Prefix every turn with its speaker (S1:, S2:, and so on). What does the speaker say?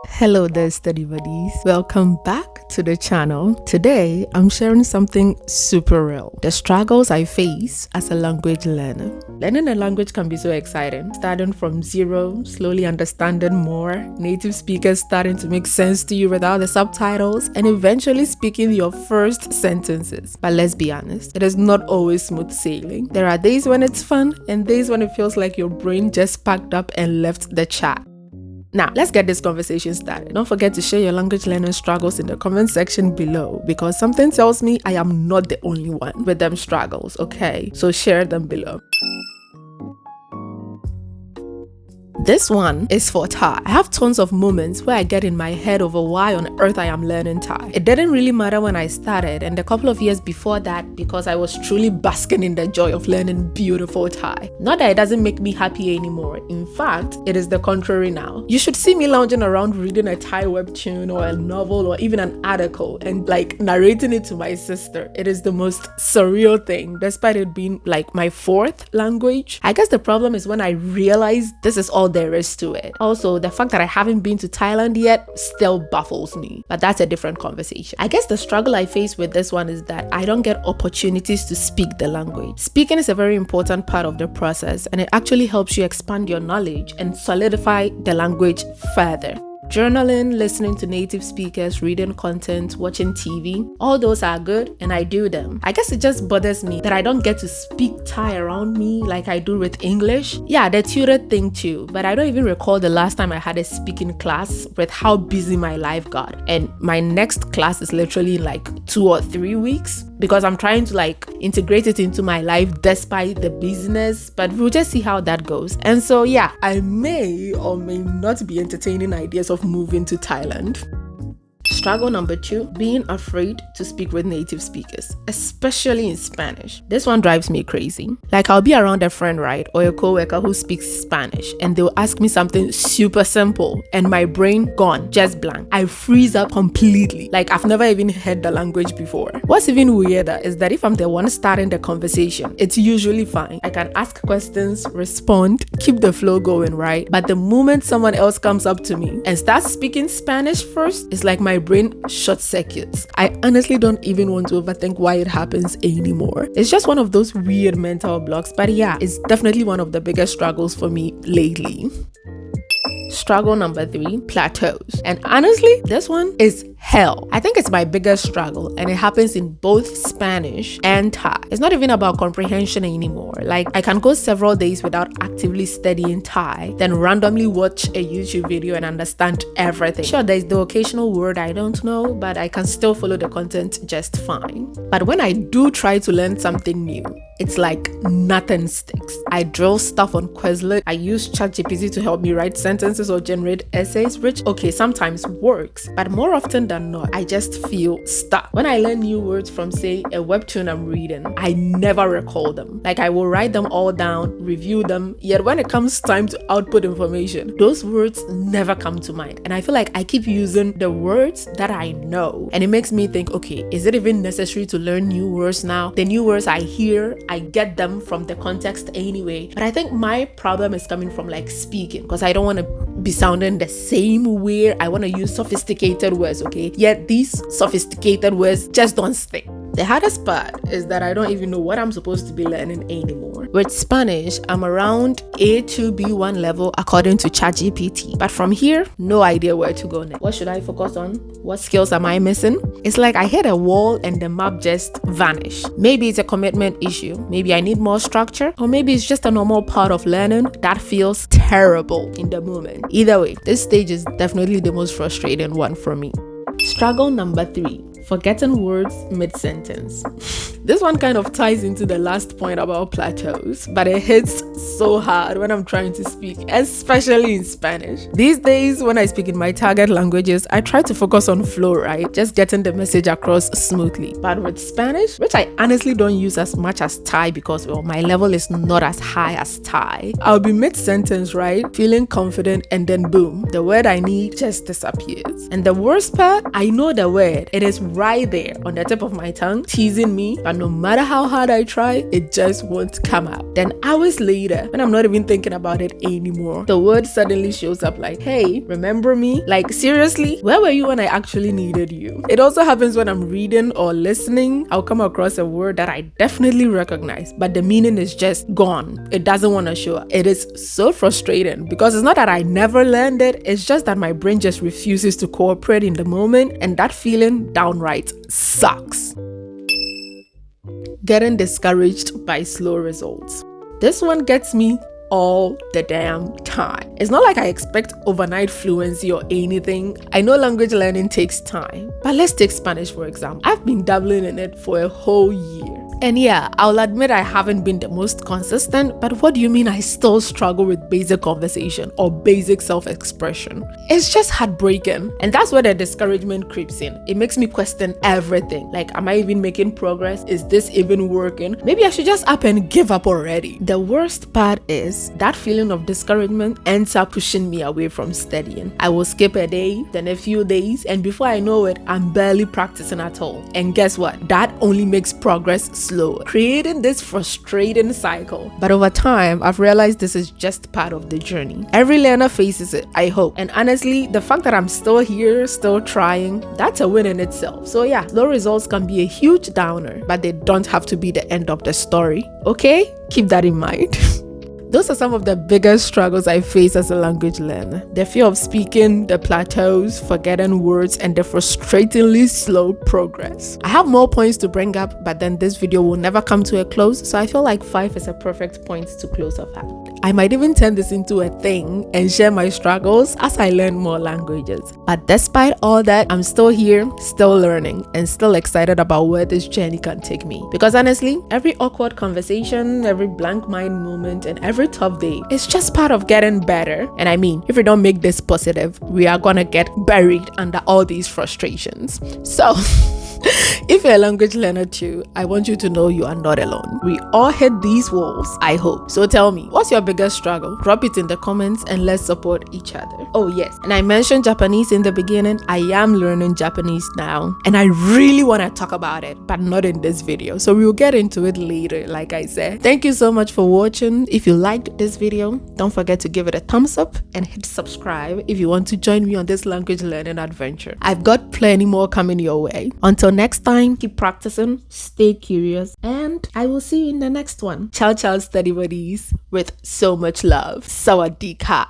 S1: Hello there, study buddies. Welcome back to the channel. Today, I'm sharing something super real. The struggles I face as a language learner. Learning a language can be so exciting. Starting from zero, slowly understanding more, native speakers starting to make sense to you without the subtitles, and eventually speaking your first sentences. But let's be honest, it is not always smooth sailing. There are days when it's fun, and days when it feels like your brain just packed up and left the chat. Now, let's get this conversation started. Don't forget to share your language learning struggles in the comment section below because something tells me I am not the only one with them struggles, okay? So share them below. This one is for Thai. I have tons of moments where I get in my head over why on earth I am learning Thai. It didn't really matter when I started and a couple of years before that because I was truly basking in the joy of learning beautiful Thai. Not that it doesn't make me happy anymore. In fact, it is the contrary now. You should see me lounging around reading a Thai webtoon or a novel or even an article and narrating it to my sister. It is the most surreal thing despite it being my fourth language. I guess the problem is when I realize this is all there is to it. Also, the fact that I haven't been to Thailand yet still baffles me, but that's a different conversation. I guess the struggle I face with this one is that I don't get opportunities to speak the language. Speaking is a very important part of the process and it actually helps you expand your knowledge and solidify the language further. Journaling, listening to native speakers, reading content, watching TV, all those are good and I do them. I guess it just bothers me that I don't get to speak Thai around me like I do with English. Yeah, the tutor thing too, but I don't even recall the last time I had a speaking class with how busy my life got. And my next class is literally in 2 or 3 weeks because I'm trying to integrate it into my life despite the busyness, but we'll just see how that goes. And so yeah, I may or may not be entertaining ideas of moving to Thailand. Struggle number 2, being afraid to speak with native speakers, especially in Spanish. This one drives me crazy. I'll be around a friend, right, or a coworker who speaks Spanish and they'll ask me something super simple and my brain gone, just blank. I freeze up completely. I've never even heard the language before. What's even weirder is that if I'm the one starting the conversation, it's usually fine. I can ask questions, respond, keep the flow going, right? But the moment someone else comes up to me and starts speaking Spanish first, it's like my brain short circuits. I honestly don't even want to overthink why it happens anymore. It's just one of those weird mental blocks, but yeah, it's definitely one of the biggest struggles for me lately. Struggle number 3, plateaus. And honestly, this one is hell. I think it's my biggest struggle and it happens in both Spanish and Thai. It's not even about comprehension anymore. I can go several days without actively studying Thai, then randomly watch a YouTube video and understand everything. Sure, there's the occasional word I don't know, but I can still follow the content just fine. But when I do try to learn something new, it's like nothing sticks. I drill stuff on Quizlet. I use ChatGPT to help me write sentences or generate essays, which, okay, sometimes works, but more often than not, I just feel stuck. When I learn new words from, say, a webtoon I'm reading, I never recall them. I will write them all down, review them, yet when it comes time to output information, those words never come to mind. And I feel like I keep using the words that I know. And it makes me think, okay, is it even necessary to learn new words now? The new words I hear, I get them from the context anyway. But I think my problem is coming from speaking because I don't want to be sounding the same way. I want to use sophisticated words, okay? Yet these sophisticated words just don't stick. The hardest part is that I don't even know what I'm supposed to be learning anymore. With Spanish, I'm around A2 B1 level according to ChatGPT. But from here, no idea where to go next. What should I focus on? What skills am I missing? It's like I hit a wall and the map just vanished. Maybe it's a commitment issue. Maybe I need more structure. Or maybe it's just a normal part of learning that feels terrible in the moment. Either way, this stage is definitely the most frustrating one for me. Struggle number 3, forgetting words mid-sentence. This one kind of ties into the last point about plateaus, but it hits so hard when I'm trying to speak, especially in Spanish. These days, when I speak in my target languages, I try to focus on flow, right? Just getting the message across smoothly. But with Spanish, which I honestly don't use as much as Thai because, my level is not as high as Thai, I'll be mid-sentence, right? Feeling confident and then boom, the word I need just disappears. And the worst part, I know the word. It is right there on the tip of my tongue, teasing me, and no matter how hard I try, it just won't come out. Then hours later, when I'm not even thinking about it anymore, the word suddenly shows up like, hey, remember me? Like, seriously? Where were you when I actually needed you? It also happens when I'm reading or listening. I'll come across a word that I definitely recognize, but the meaning is just gone. It doesn't want to show up. It is so frustrating because it's not that I never learned it, it's just that my brain just refuses to cooperate in the moment, and that feeling downright sucks. Getting discouraged by slow results. This one gets me all the damn time. It's not like I expect overnight fluency or anything. I know language learning takes time, but let's take Spanish for example. I've been dabbling in it for a whole year. And yeah, I'll admit I haven't been the most consistent, but what do you mean I still struggle with basic conversation or basic self-expression? It's just heartbreaking. And that's where the discouragement creeps in. It makes me question everything. Like, am I even making progress? Is this even working? Maybe I should just up and give up already. The worst part is that feeling of discouragement ends up pushing me away from studying. I will skip a day, then a few days, and before I know it, I'm barely practicing at all. And guess what? That only makes progress slower, creating this frustrating cycle. But over time, I've realized this is just part of the journey. Every learner faces it, I hope. And honestly, the fact that I'm still here, still trying, that's a win in itself. So yeah, low results can be a huge downer, but they don't have to be the end of the story. Okay? Keep that in mind. Those are some of the biggest struggles I face as a language learner. The fear of speaking, the plateaus, forgetting words, and the frustratingly slow progress. I have more points to bring up, but then this video will never come to a close, so I feel like 5 is a perfect point to close off at. I might even turn this into a thing and share my struggles as I learn more languages. But despite all that, I'm still here, still learning, and still excited about where this journey can take me. Because honestly, every awkward conversation, every blank mind moment, and every tough day is just part of getting better. And I mean, if we don't make this positive, we are gonna get buried under all these frustrations. So if you're a language learner too, I want you to know you are not alone. We all hit these walls, I hope. So tell me, what's your biggest struggle? Drop it in the comments and let's support each other. Oh yes, and I mentioned Japanese in the beginning. I am learning Japanese now, and I really want to talk about it, but not in this video. So we'll get into it later, like I said. Thank you so much for watching. If you liked this video, don't forget to give it a thumbs up and hit subscribe if you want to join me on this language learning adventure. I've got plenty more coming your way. Until next time, keep practicing, stay curious, and I will see you in the next one. Ciao, ciao, study buddies, with so much love. Sawadee ka.